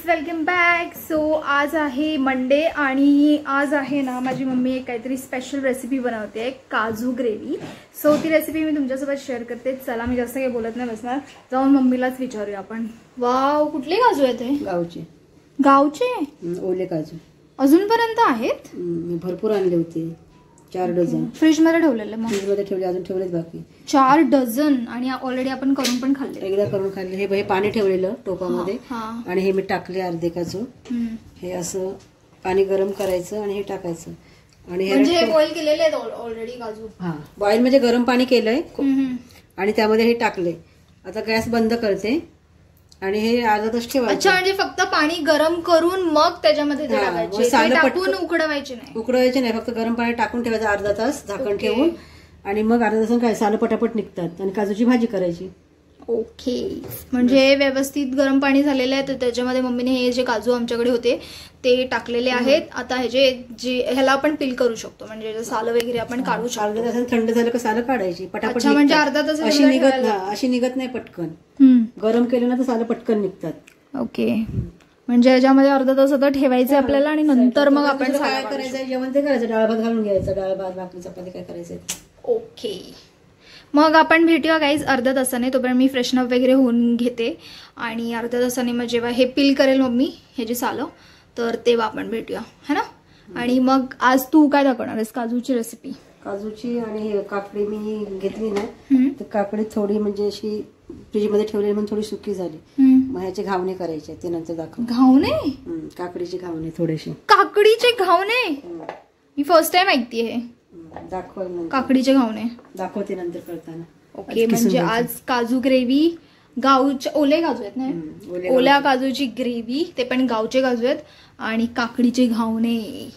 Welcome back. So आज आहे Monday आणि आज आहे ना माझी मम्मी एक काहीतरी स्पेशल रेसिपी बनवते, काजू ग्रेव्ही. सो ती रेसिपी मी तुमच्यासोबत शेअर करते. चला मी जास्त काही बोलत नाही बसणार, जाऊन मम्मीलाच विचारूया आपण. वाव, कुठले काजू आहेत हे? गावचे. गावचे ओले काजू अजूनपर्यंत आहेत? भरपूर आणले होते, 4 डझन. फ्रीज मध्ये ठेवलेले? फ्रीज मध्ये ठेवले, अजून ठेवलेत बाकी. 4 डझन आणि ऑलरेडी आपण करून पण खाल्ले. एकदा करून खाल्ले. हे पाणी ठेवलेलं टोपामध्ये आणि हे मी टाकले अर्धे काजू. हे असं पाणी गरम करायचं आणि हे टाकायचं आणि हे बॉईल केलेले आहेत ऑलरेडी काजू. हा, बॉईल म्हणजे गरम पाणी केलंय आणि त्यामध्ये हे टाकले. आता गॅस बंद करते आणि हे अर्धा तास ठेवायचं. अच्छा, म्हणजे फक्त पाणी गरम करून मग त्याच्यामध्ये टाकून उकडवायचे नाही? उकडवायचे नाही, फक्त गरम पाणी टाकून ठेवायचं अर्धा तास झाकण ठेवून आणि मग अर्धा तास काय सालं पटापट निघतात आणि काजूची भाजी करायची. ओके, म्हणजे व्यवस्थित गरम पाणी झालेलं आहे तर त्याच्यामध्ये मम्मीने हे जे काजू आमच्याकडे होते ते टाकलेले आहेत. आता ह्याला आपण पील करू शकतो, म्हणजे सालं वगैरे आपण काढू शकतो. अर्धा तासाने थंड झालं का सालं काढायची पटापट. म्हणजे अर्धा तास अशी निघत नाही पटकन. गरम केलं ना तर सालं पटकन निघतात. ओके, म्हणजे याच्यामध्ये अर्धा तास आता ठेवायचं आपल्याला आणि नंतर मग आपण काय करायचं, जेवण ते करायचं, डाळ भात घालून घ्यायचं. डाळ भात, भाकरी, चपाती काय करायचं. ओके, मग आपण भेटूया गाईज अर्ध्या तासाने. तोपर्यंत मी फ्रेशनअप वगैरे होऊन घेते आणि अर्ध्या तासाने मग जेव्हा हे पील करेल मम्मी हे जे सालं तर तेव्हा आपण भेटूया, है ना. आणि मग आज तू काय दाखवणार आहेस? काजूची रेसिपी. काजूची आणि काकडी मी घेतली ना तर काकडी थोडी म्हणजे अशी फ्रीजमध्ये ठेवलेली म्हणून थोडी सुकी झाली. मग ह्याचे घावणे करायचे ते नंतर दाखव. घावणे? काकडीचे घावणे थोडेसे. काकडीचे घावणे? मी फर्स्ट टाइम ऐकते हे. दाखव काकडीचे घावणे दाखवते नंतर करताना. ओके, म्हणजे आज काजू ग्रेव्ही, गावचे ओले काजू आहेत ना, ओल्या काजूची ग्रेव्ही, ते पण गावचे काजू आहेत आणि काकडीचे घावणे.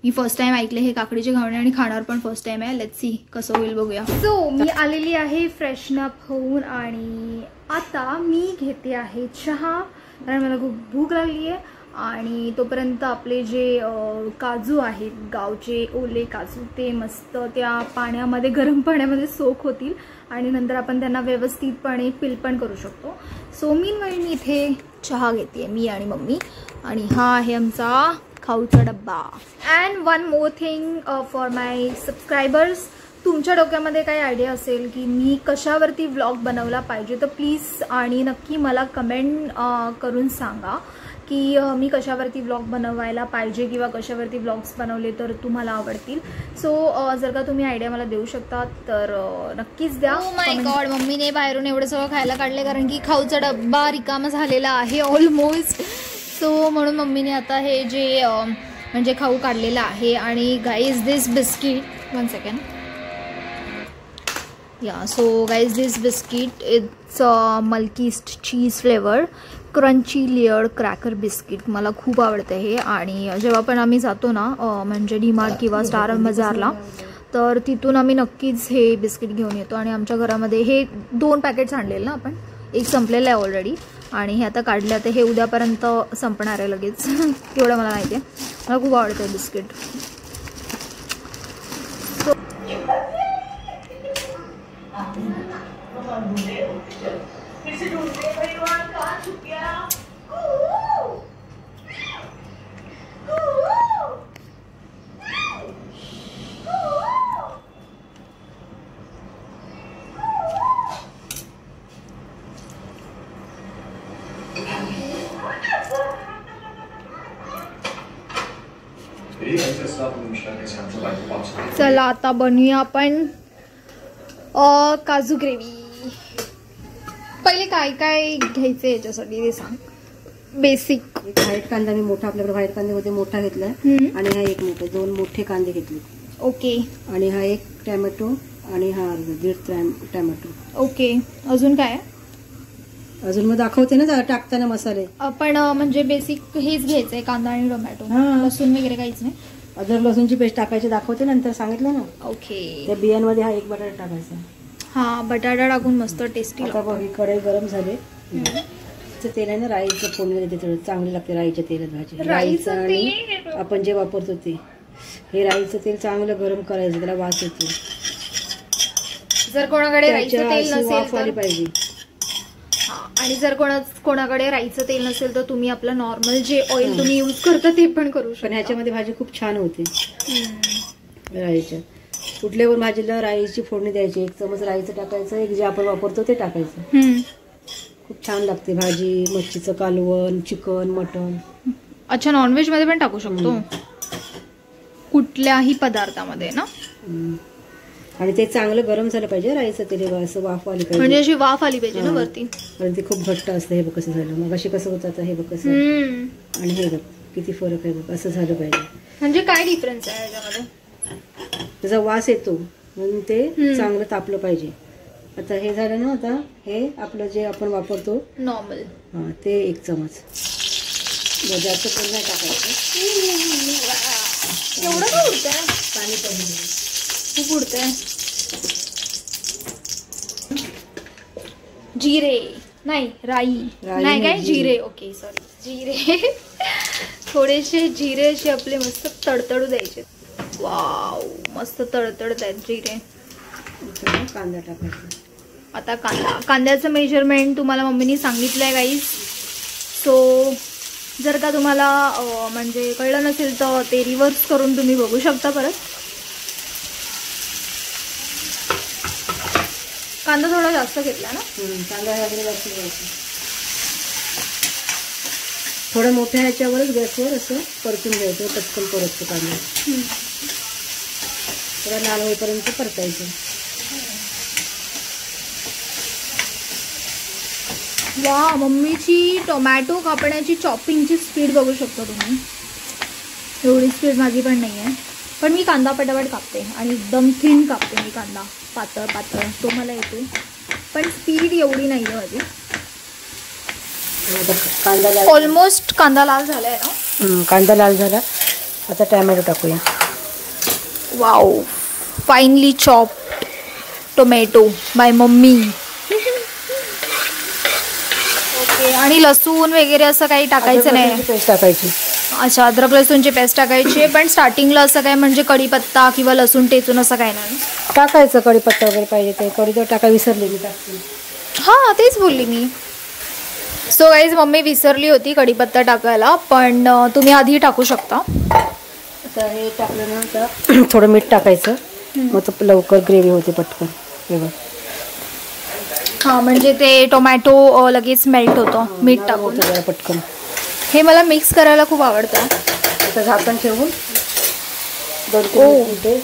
मी फर्स्ट टाइम ऐकले हे काकडीचे घावणे आणि खाणार पण फर्स्ट टाइम आहे. लेट्स सी कसं होईल, बघूया. सो मी आलेली आहे फ्रेशनअप होऊन आणि आता मी घेते आहे चहा, कारण मला खूप भूक लागली आहे. आणि तोपर्यंत आपले जे काजू आहेत गावचे ओले काजू ते मस्त त्या पाण्यामध्ये, गरम पाण्यामध्ये सोक होतील आणि नंतर आपण त्यांना व्यवस्थितपणे पील पण करू शकतो. सो मीनवाईल मी इथे चहा घेते, मी आणि मम्मी. आणि हा आहे आमचा खाऊचा डब्बा. And one more thing for my subscribers, तुमच्या डोक्यामध्ये काही आयडिया असेल की मी कशावरती व्लॉग बनवला पाहिजे तर प्लीज आणि नक्की मला कमेंट करून सांगा की मी कशावरती व्लॉग बनवायला पाहिजे किंवा कशावरती व्लॉग्स बनवले तर तुम्हाला आवडतील. सो जर का तुम्ही आयडिया मला देऊ शकता तर नक्कीच द्या. माय गॉड, मम्मीने बाहेरून एवढं सगळं खायला काढले कारण की खाऊचा डब्बा रिकामा झालेला आहे ऑलमोस्ट. सो म्हणून मम्मीने आता हे जे म्हणजे खाऊ काढलेला आहे. आणि guys this biscuit, 1 second. Yeah, so guys this biscuit it's milkiest cheese flavour crunchy layered cracker biscuit. मला खूप आवडतं हे. आणि जेव्हा पण आम्ही जातो ना म्हणजे डीमार्ट किंवा स्टार बाजारला तर तिथून आम्ही नक्कीच हे बिस्किट घेऊन येतो. आणि आमच्या घरामध्ये हे 2 पॅकेट्स आणलेलं ना आपण, एक संपलेलं आहे ऑलरेडी आणि हे आता काढलं. तर हे उद्यापर्यंत संपणार आहे लगेच एवढं मला माहिती आहे. मला खूप आवडतं हे बिस्किट. चला आता बनवूया आपण काजू ग्रेव्ही. पहिले काय काय घ्यायचं याच्यासाठी ते सांग. बेसिक. व्हाईट कांदा मी मोठा, आपल्याकडे व्हाईट कांदे होते, मोठा घेतला आणि हा एक मोठा, 2 मोठे कांदे घेतले. ओके. आणि हा एक टॅमॅटो आणि हा 1.5 टॅमॅटो. ओके, अजून काय? अजून मग दाखवते ना टाकताना मसाले. आपण म्हणजे बेसिक हेच घ्यायचंय, कांदा आणि टोमॅटो, लसूण वगैरे काहीच नाही. अदरक लसूणची पेस्ट टाकायची, दाखवते नंतर, सांगितलं ना. ओके. त्या बियांमध्ये हा 1 बटाटा टाकायचा. हा, बटाटा टाकून मस्त टेस्टी. आता बघ, कढई गरम झाले. तेल आहे ना, राईचं फोडणी देते, चांगली लागते राईच्या तेलात भाजी. राईचं आणि आपण जे वापरतो ते, हे राईचं तेल चांगलं गरम करायचं, त्याला वास येतो. जर कोणाकडे राईचं तेल नसेल तर पाहिजे. आणि जर कोणाकडे राईचं तेल नसेल तर तुम्ही आपलं नॉर्मल जे ऑइल तुम्ही यूज करता ते पण करू शकता. पण ह्याच्यामध्ये भाजी खूप छान होते राईच्या. कुठल्या पण भाजीला राईची फोडणी द्यायची. 1 चमच राईचं टाकायचं, एक जे आपण वापरतो ते टाकायचं. खूप छान लागते भाजी. मच्छीचं कालवण, चिकन, मटन. अच्छा, नॉनव्हेज मध्ये पण टाकू शकतो कुठल्याही पदार्थामध्ये ना. आणि ते चांगलं गरम झालं पाहिजे राईचं तेल, असं वाफ आली पाहिजे, म्हणजे अशी वाफ आली पाहिजे ना वरती. कारण ते खूप घट्ट असतं. हे बघ कसं झालं, मग अशी कसं होतं आता, हे बघ कसं. आणि हे बघ किती फरक आहे बघ, असं झालं पाहिजे. म्हणजे काय डिफरन्स आहे याच्यामध्ये? त्याचा वास येतो म्हणून ते चांगलं तापलं पाहिजे. आता हे झालं ना. आता हे आपलं जे आपण वापरतो नॉर्मल, ते 1 चमच. जास्त पण नाही टाकायचं. एवढं काय उडतंय? पाणी पाहिजे, खूप उडतंय. जिरे नाही, राई नाही काय, जिरे. ओके सॉरी, जिरे. थोडेसे जिरे असे आपले मस्त तडतडू द्यायचे. वाव, मस्त तडतडत आहेत जिरे. कांदा टाकायचा. आता कांद्याचं मेजरमेंट तुम्हाला मम्मीनी सांगितलंय गाईस. सो जर का तुम्हाला म्हणजे कळलं नसेल तर ते रिव्हर्स करून तुम्ही बघू शकता परत. कांदा थोडा जास्त घेतला ना. कांदा जास्त घ्यायचा. थोडं मोठ्या ह्याच्यावरच गॅसवर असं परतून घ्यायचं. पटकन परततो कांदा. थोडा लाल होईपर्यंत परतायचं. वा, मम्मीची टोमॅटो कापण्याची चॉपिंगची स्पीड बघू शकता तुम्ही. एवढी स्पीड माझी पण नाही आहे, पण मी कांदा पटापट कापते आणि एकदम थिन कापते मी कांदा. पातळ पातळ तो मला येतो, पण स्पीड एवढी नाही आहे माझी. ऑलमोस्ट कांदा लाल झालाय ना. कांदा लाल झाला. आता टोमॅटो टाकूया. Wow, finally chopped tomato bye mummy. Okay, आणि लसूण वगैरे असं काही टाकायचं नाही. पेस्ट टाकायची. अच्छा, अद्रक लसूणची पेस्ट टाकायची. पण स्टार्टिंगला असं काय म्हणजे कढीपत्ता किंवा लसूण टेचून असं काय नाही टाकायचं. कढीपत्ता वगैरे पाहिजे ते. कढी तर टाका विसरली मी, टाकते. हां, तेच बोलली मी. सो गाईज, मम्मी विसरली होती कढीपत्ता टाकायला, पण तुम्ही आधी टाकू शकता. आता हे टाकलं ना, तर थोडं मीठ टाकायचं. मग तर लवकर ग्रेव्ही होते पटकन. हे बघ. हां, म्हणजे ते टोमॅटो लगेच मेल्ट होतं मीठ टाकून पटकन. हे मला मिक्स करायला खूप आवडतं. आता झाकण ठेवून 2-3 मिनिटे.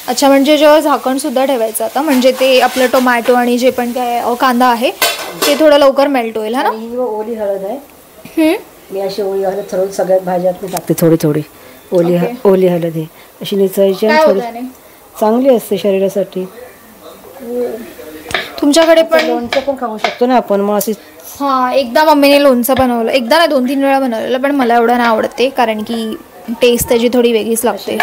अच्छा, म्हणजे जेव्हा झाकण सुद्धा ठेवायचं आता, म्हणजे ते आपलं टोमॅटो आणि जे पण काय कांदा आहे ते थोडं लवकर मेल्ट होईल. हा ना. ही ओली हळद आहे. मी अशी ओली हळद ठरवून सगळ्यात भाज्यात मी टाकते थोडी थोडी. ओली हळद आहे अशी निचायची. चांगली असते शरीरासाठी. तुमच्याकडे पण लोणचं पण खाऊ शकतो ना आपण. मग अशी. हां, एकदा मम्मीने लोणचं बनवलं. एकदा नाही, 2-3 वेळा बनवलेलं, पण मला एवढं नाही आवडत ते, कारण की टेस्ट त्याची थोडी वेगळीच लागते.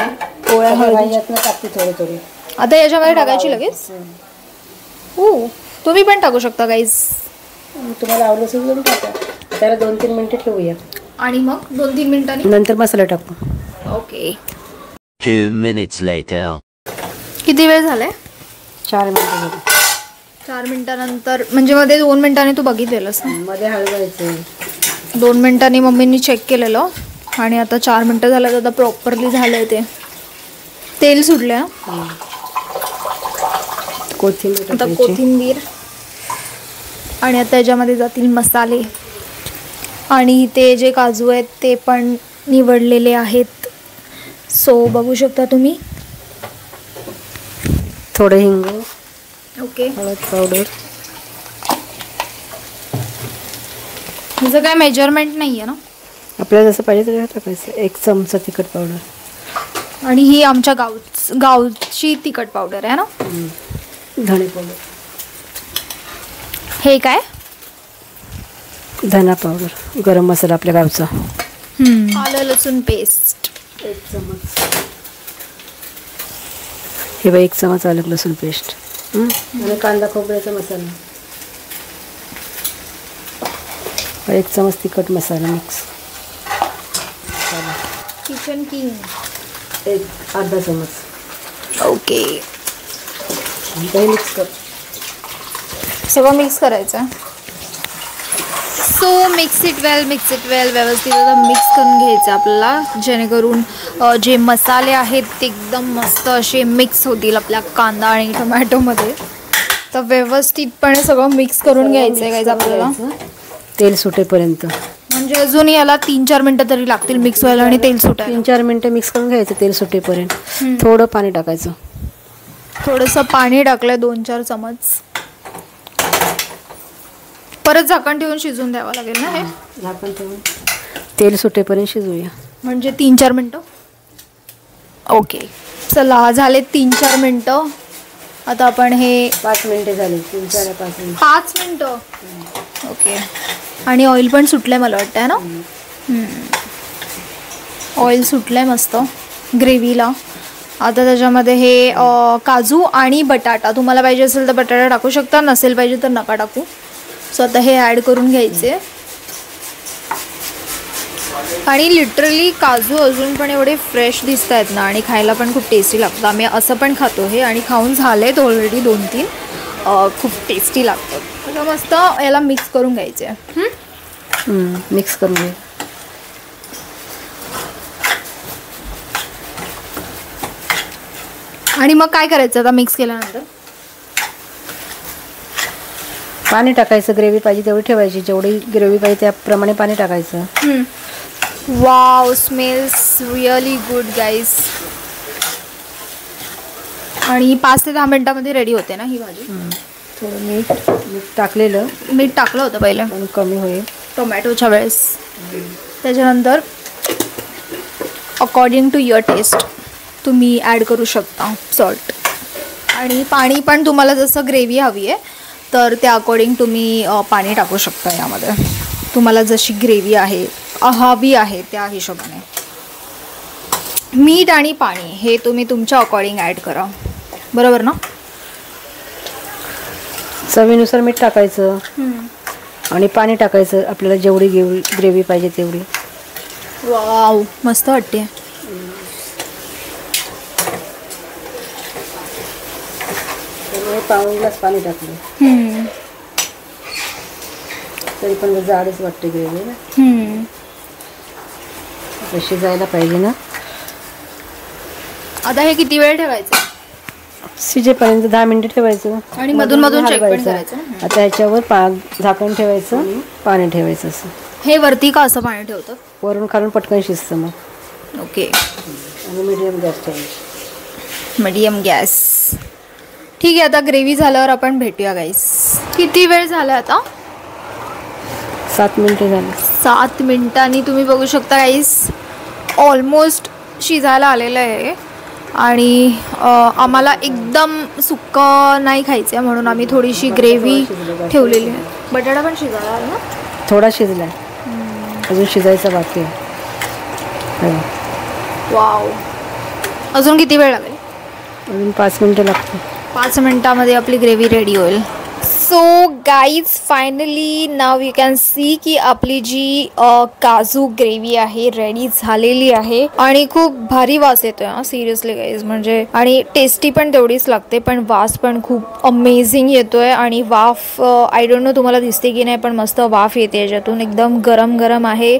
पोळ्या भाज्यातनं टाकते थोडी थोडी. आता याच्यामध्ये टाकायची लगेच. हो, तुम्ही पण टाकू शकता गाईज. तुम्हाला आवडलं असेल तर टाका. त्याला 2-3 मिनिटं ठेवूया आणि मग 2-3 मिनिटांनी नंतर मसाला टाकू. ओके. 2 minutes later. किती वेळ झालाय? 4 मिनिटं. 4 मिनिटानंतर म्हणजे मध्ये 2 मिनिटांनी तू बघितलेलंस ना. मध्ये हलवायचं. 2 मिनिटांनी मम्मीनी चेक केलेलं आणि आता 4 मिनिटं झालं. तर आता प्रॉपरली झालंय ते. तेल सुटले. कोथिंबीर आणि आता याच्यामध्ये जातील मसाले. आणि ते जे काजू आहेत ते पण निवडलेले आहेत. सो बघू शकता तुम्ही. थोडं हिंग. ओके. हळद पावडर. हिचं काय मेजरमेंट नाही आहे ना. आपल्याला जसं पाहिजे तसं टाकायचं. 1 चमचा तिखट पावडर. आणि ही आमच्या गावची तिखट पावडर आहे ना. धणे पावडर. हे काय? धना पावडर. गरम मसाला आपल्या गावचा. आलं लसूण पेस्ट 1 चमच. हे बघ 1 चमच आलं लसूण पेस्ट. आणि कांदा खोबऱ्याचा मसाला. 1 चमच तिखट मसाला मिक्स. किचन किंग 1/2 चमच. ओके. मिक्स कर. सगळं मिक्स करायचं. सो मिक्स इट वेल व्यवस्थित आता मिक्स करून घ्यायचं आपल्याला, जेणेकरून जे मसाले आहेत ते एकदम मस्त असे मिक्स होतील आपल्या कांदा आणि टोमॅटोमध्ये. तर व्यवस्थितपणे सगळं मिक्स करून घ्यायचं आहे गाईज आपल्याला, तेल सुटेपर्यंत. म्हणजे अजून याला 3-4 मिनटं तरी लागतील मिक्स व्हायला आणि तेल सुटायला. 3-4 मिनटं मिक्स करून घ्यायचं तेल सुटेपर्यंत. थोडं पाणी टाकायचं, थोडंसं पाणी टाकलंय 2-4 चमच. परत झाकण ठेवून शिजवून द्यावं लागेल ना हे. झाकण ठेवून तेल सुटेपर्यंत शिजवूया, म्हणजे 3-4 मिनटं. ओके चला झाले 3-4 मिनटं. आता आपण हे 5 मिनिटं झाले. 3-4-5 मिनिटं. 5 मिनटं. ओके. आणि ऑइल पण सुटलंय मला वाटतं ना. ऑइल सुटलंय मस्त ग्रेव्हीला. आता त्याच्यामध्ये हे काजू आणि बटाटा, तुम्हाला पाहिजे असेल तर बटाटा टाकू शकता, नसेल पाहिजे तर नका टाकू. सो आता हे ॲड करून घ्यायचे. आणि लिटरली काजू अजून पण एवढे फ्रेश दिसत आहेत ना, आणि खायला पण खूप टेस्टी लागतं. आम्ही असं पण खातो हे, आणि खाऊन झालेत ऑलरेडी 2-3. खूप टेस्टी लागतं. तर मस्त याला मिक्स करून घ्यायचे. मिक्स करून घे. आणि मग काय करायचं आता मिक्स केल्यानंतर? पाणी टाकायचं. ग्रेव्ही पाहिजे तेवढी ठेवायची, जेवढी ग्रेव्ही पाहिजे त्याप्रमाणे पाणी टाकायचं. Wow, smells really good guys. आणि 5 ते 10 मिनिटांमध्ये रेडी होते ना ही भाजी. थोडं मीठ टाकलेलं, मीठ टाकलं होतं पहिलं पण कमी होईल टोमॅटोच्या वेळेस. त्याच्यानंतर अकॉर्डिंग टू युअर टेस्ट तुम्ही ॲड करू शकता सॉल्ट. आणि पाणी पण तुम्हाला जसं ग्रेव्ही हवी आहे तर त्या अकॉर्डिंग तुम्ही पाणी टाकू शकता यामध्ये. तुम्हाला जशी ग्रेव्ही आहे हवी आहे त्या हिशोबाने. मीठ आणि पाणी हे तुम्ही तुमच्या अकॉर्डिंग ॲड करा, बरोबर ना. चवीनुसार मीठ टाकायचं आणि पाणी टाकायचं आपल्याला जेवढी ग्रेव्ही पाहिजे तेवढी. वाव, मस्त वाटते. पाऊण ग्लास पाणी टाकलं तरी पण जाडच वाटते ग्रेव्ही ना. शिजायला पाहिजे ना. आता हे किती वेळ ठेवायचं? शिजेपर्यंत 10 मिनिटं ठेवायचं आणि मधून मधून चेक पण करायचं. आता याच्यावर झाकण ठेवायचं आणि पाणी ठेवायचं. असं हे वरती का असं पाणी ठेवतं? वरून खालून पटकन शिजतं मग. ओके. आणि मीडियम गॅस ठेवायची. Medium gas. ठीक आहे. आता ग्रेव्ही झाल्यावर आपण भेटूया गाईस. किती वेळ झाला आता? 7 मिनिटं झाली. 7 मिनिटांनी तुम्ही बघू शकता गाईस ऑलमोस्ट शिजायला आलेलं आहे. आणि आम्हाला एकदम सुक्कं नाही खायचं आहे म्हणून आम्ही थोडीशी ग्रेव्ही ठेवलेली आहे. बटाटा पण शिजायला आला ना? थोडा शिजला, अजून शिजायचा बाकी आहे. वाव. अजून किती वेळ लागेल? अजून 5 मिनिटं लागतील. 5 मिनिटामध्ये आपली ग्रेव्ही रेडी होईल. So guys finally now you can see की आपली जी काजू ग्रेव्ही आहे रेडी झालेली आहे. आणि खूप भारी वास येतोय हा सिरियसली गाईज. म्हणजे आणि टेस्टी पण तेवढीच लागते, पण वास पण खूप अमेझिंग येतोय. आणि वाफ आय डोंट नो तुम्हाला दिसते की नाही, पण मस्त वाफ येते याच्यातून. एकदम गरम गरम आहे.